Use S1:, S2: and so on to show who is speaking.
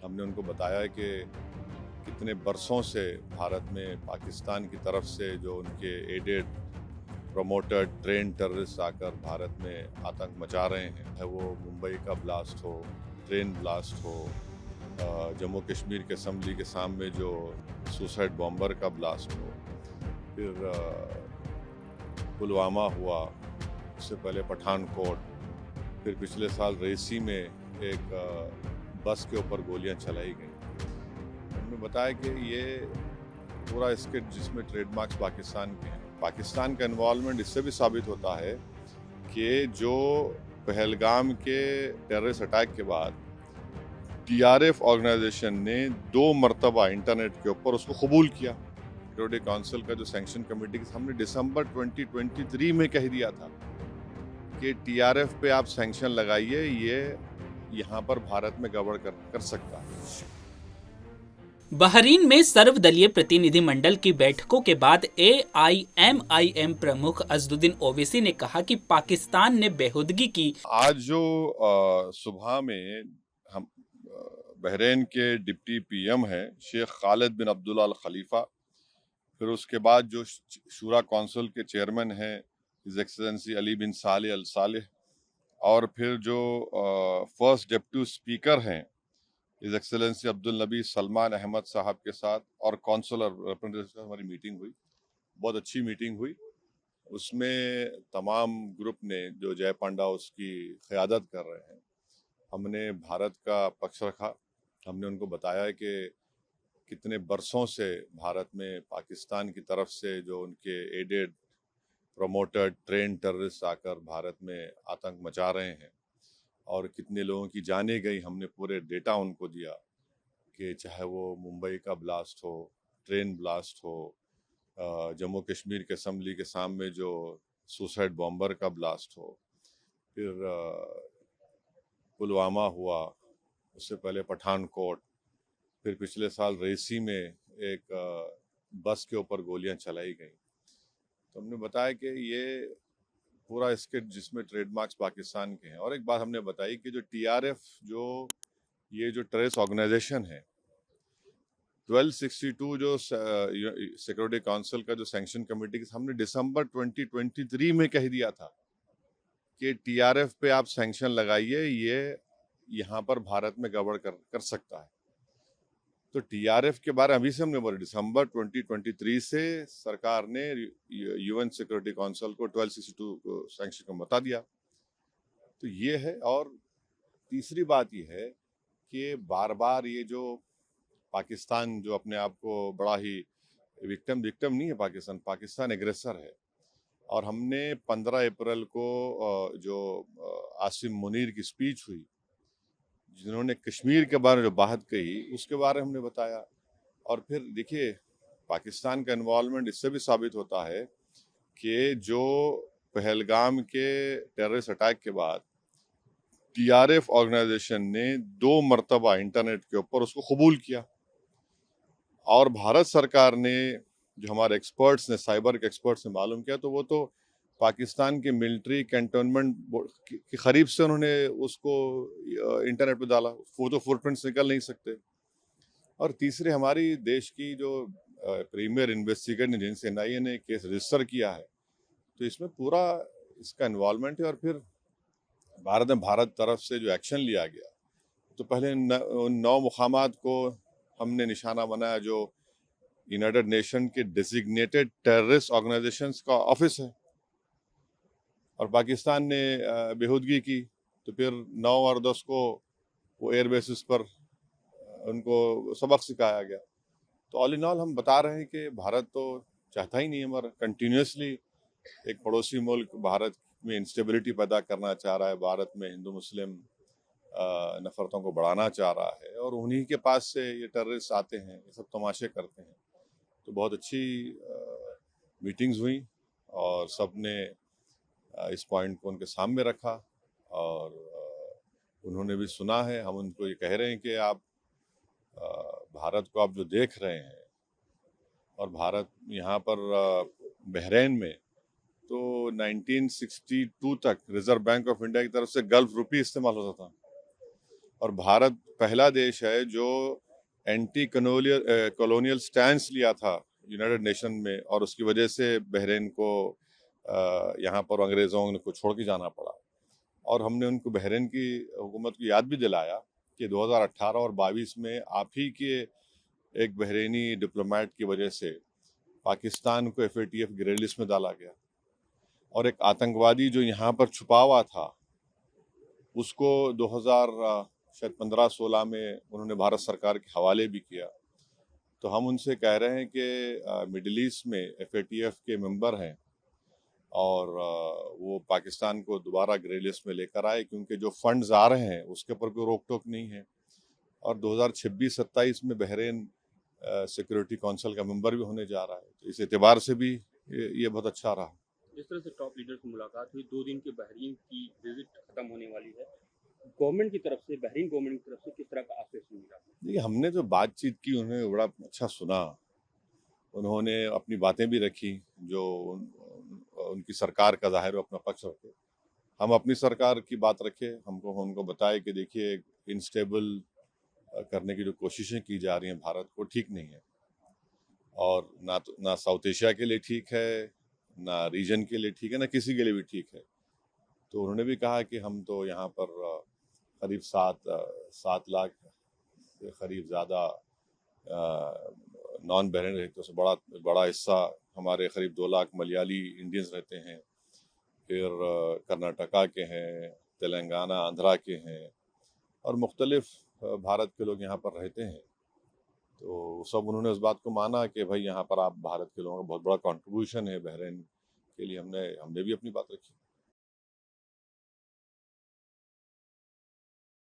S1: हमने उनको बताया कि कितने बरसों से भारत में पाकिस्तान की तरफ से जो उनके एडेड प्रमोटेड ट्रेन टेररिस्ट आकर भारत में आतंक मचा रहे हैं, है वो मुंबई का ब्लास्ट हो, ट्रेन ब्लास्ट हो, जम्मू कश्मीर के असम्बली के सामने जो सुसाइड बॉम्बर का ब्लास्ट हो, फिर पुलवामा हुआ, उससे पहले पठानकोट, फिर पिछले साल रेसी में एक बस के ऊपर गोलियां चलाई गई। हमने बताया कि ये पूरा स्किट जिसमें ट्रेडमार्क्स पाकिस्तान के हैं, पाकिस्तान का इन्वॉल्वमेंट इससे भी साबित होता है कि जो पहलगाम के टेररिस्ट अटैक के बाद टीआरएफ ऑर्गेनाइजेशन ने 2 मरतबा इंटरनेट के ऊपर उसको कबूल किया। सिक्योरिटी काउंसिल का जो सैंक्शन कमेटी के सामने दिसंबर 2023 में कह दिया था कि टीआरएफ पे आप सैंक्शन लगाइए, ये यहाँ पर भारत में गड़बड़ कर सकता है।
S2: बहरीन में सर्वदलीय प्रतिनिधिमंडल की बैठकों के बाद एआईएमआईएम प्रमुख अजदुद्दीन ओवैसी ने कहा कि पाकिस्तान ने बेहूदगी की।
S1: आज जो सुबह में हम बहरीन के डिप्टी पीएम हैं शेख खालिद बिन अब्दुल्ला अल खलीफा, फिर उसके बाद जो शूरा काउंसिल के चेयरमैन हैं हिज एक्सेलेंसी अली बिन सालेह अल सालेह, और फिर जो फर्स्ट डिप्टी स्पीकर हैं हिज एक्सेलेंसी अब्दुल नबी सलमान अहमद साहब के साथ और काउंसिलर रिप्रेजेंटेटिव हमारी मीटिंग हुई। बहुत अच्छी मीटिंग हुई। उसमें तमाम ग्रुप ने जो जय पांडा उसकी क़यादत कर रहे हैं, हमने भारत का पक्ष रखा। हमने उनको बताया कि कितने बरसों से भारत में पाकिस्तान की तरफ से जो उनके एडेड प्रमोटेड ट्रेन टेररिस्ट आकर भारत में आतंक मचा रहे हैं और कितने लोगों की जानें गई। हमने पूरे डेटा उनको दिया कि चाहे वो मुंबई का ब्लास्ट हो, ट्रेन ब्लास्ट हो, जम्मू कश्मीर के असम्बली के सामने जो सुसाइड बॉम्बर का ब्लास्ट हो, फिर पुलवामा हुआ, उससे पहले पठानकोट, फिर पिछले साल रेसी में एक बस के ऊपर गोलियां चलाई गई। तो हमने बताया कि ये पूरा स्किट जिसमें ट्रेडमार्क्स पाकिस्तान के हैं। और एक बात हमने बताई कि जो टीआरएफ ये जो टेररिस्ट ऑर्गेनाइजेशन है, 1262 जो सिक्योरिटी काउंसिल का जो सैंक्शन कमेटी के सामने दिसंबर 2023 में कह दिया था कि टीआरएफ पे आप सैंक्शन लगाइए, ये यहाँ पर भारत में गड़बड़ कर सकता है। तो टीआरएफ के बारे में अभी से हमने बोला, दिसंबर 2023 से सरकार ने यूएन सिक्योरिटी काउंसिल को 1262 को सैंक्शन को बता दिया। तो ये है। और तीसरी बात ये है कि बार बार ये जो पाकिस्तान जो अपने आप को बड़ा ही विक्टिम नहीं है, पाकिस्तान एग्रेसर है। और हमने 15 अप्रैल को जो आसिम मुनीर की स्पीच हुई, जिन्होंने कश्मीर के बारे में जो बात कही, उसके बारे में हमने बताया। और फिर देखिए, पाकिस्तान का इन्वॉल्वमेंट इससे भी साबित होता है कि जो पहलगाम के टेररिस्ट अटैक के बाद टीआरएफ ऑर्गेनाइजेशन ने 2 मरतबा इंटरनेट के ऊपर उसको कबूल किया। और भारत सरकार ने, जो हमारे एक्सपर्ट्स ने, साइबर के एक्सपर्ट्स ने मालूम किया, तो वो तो पाकिस्तान के मिलिट्री कैंटोनमेंट के करीब से उन्होंने उसको इंटरनेट पे डाला। वो तो फुटप्रिंट्स निकल नहीं सकते। और तीसरे, हमारी देश की जो प्रीमियर इन्वेस्टिगेटर एजेंसी एनआईए ने केस रजिस्टर किया है, तो इसमें पूरा इसका इन्वॉल्वमेंट है। और फिर भारत तरफ से जो एक्शन लिया गया, तो पहले 9 मुकामात को हमने निशाना बनाया जो यूनाइटेड नेशन के डेजिग्नेटेड टेररिस्ट ऑर्गेनाइजेशंस का ऑफिस है, और पाकिस्तान ने बेहूदगी की। तो फिर 9 और 10 को वो एयर बेसिस पर उनको सबक सिखाया गया। तो ऑल इन ऑल हम बता रहे हैं कि भारत तो चाहता ही नहीं है, हमारा कंटिन्यूसली एक पड़ोसी मुल्क भारत में इंस्टेबिलिटी पैदा करना चाह रहा है, भारत में हिंदू मुस्लिम नफरतों को बढ़ाना चाह रहा है, और उन्हीं के पास से ये टेररिस्ट आते हैं, ये सब तमाशे करते हैं। तो बहुत अच्छी मीटिंग्स हुई और सब ने इस पॉइंट को उनके सामने रखा, और उन्होंने भी सुना है। हम उनको ये कह रहे हैं कि आप भारत को आप जो देख रहे हैं, और भारत यहाँ पर बहरीन में तो 1962 तक रिजर्व बैंक ऑफ इंडिया की तरफ से गल्फ रुपी इस्तेमाल होता था, और भारत पहला देश है जो एंटी कॉलोनियल स्टैंस लिया था यूनाइटेड नेशन में, और उसकी वजह से बहरीन को यहाँ पर अंग्रेज़ों को छोड़ के जाना पड़ा। और हमने उनको बहरीन की हुकूमत को याद भी दिलाया कि 2018 और 22 में आप ही के एक बहरीनी डिप्लोमेट की वजह से पाकिस्तान को FATF ग्रे लिस्ट में डाला गया, और एक आतंकवादी जो यहाँ पर छुपा हुआ था उसको 2015-16 में उन्होंने भारत सरकार के हवाले भी किया। तो हम उनसे कह रहे हैं कि मिडिल ईस्ट में FATF के मेंबर हैं और वो पाकिस्तान को दोबारा ग्रे लिस्ट में लेकर आए, क्योंकि जो फंड्स आ रहे हैं उसके ऊपर कोई रोक टोक नहीं है। और 2026-27 में बहरीन सिक्योरिटी काउंसिल का मेंबर भी होने जा रहा है, तो इस एतबार से भी ये बहुत अच्छा रहा।
S3: जिस तरह से टॉप लीडर से मुलाकात हुई, 2 दिन की बहरीन की विजिट खत्म होने वाली है, गवर्नमेंट की तरफ से, बहरीन गवर्नमेंट की तरफ से किस तरह का आश्वासन मिला?
S1: देखिए, हमने जो बातचीत की उन्होंने बड़ा अच्छा सुना, उन्होंने अपनी बातें भी रखी जो उनकी सरकार का ज़ाहिर अपना पक्ष रखे, हम अपनी सरकार की बात रखे, उनको बताए कि देखिए इनस्टेबल करने की जो कोशिशें की जा रही हैं भारत को, ठीक नहीं है, और ना साउथ एशिया के लिए ठीक है, ना रीजन के लिए ठीक है, ना किसी के लिए भी ठीक है। तो उन्होंने भी कहा कि हम तो यहाँ पर करीब 7 लाख से करीब ज़्यादा नॉन बहरीन रहते, उससे बड़ा हिस्सा हमारे करीब 2 लाख मलयाली इंडियंस रहते हैं, फिर कर्नाटका के हैं, तेलंगाना आंध्रा के हैं, और मुख्तलिफ भारत के लोग यहाँ पर रहते हैं। तो सब उन्होंने उस बात को माना कि भाई यहाँ पर आप भारत के लोगों का बहुत बड़ा कंट्रीब्यूशन है बहरीन के लिए, हमने भी अपनी बात रखी।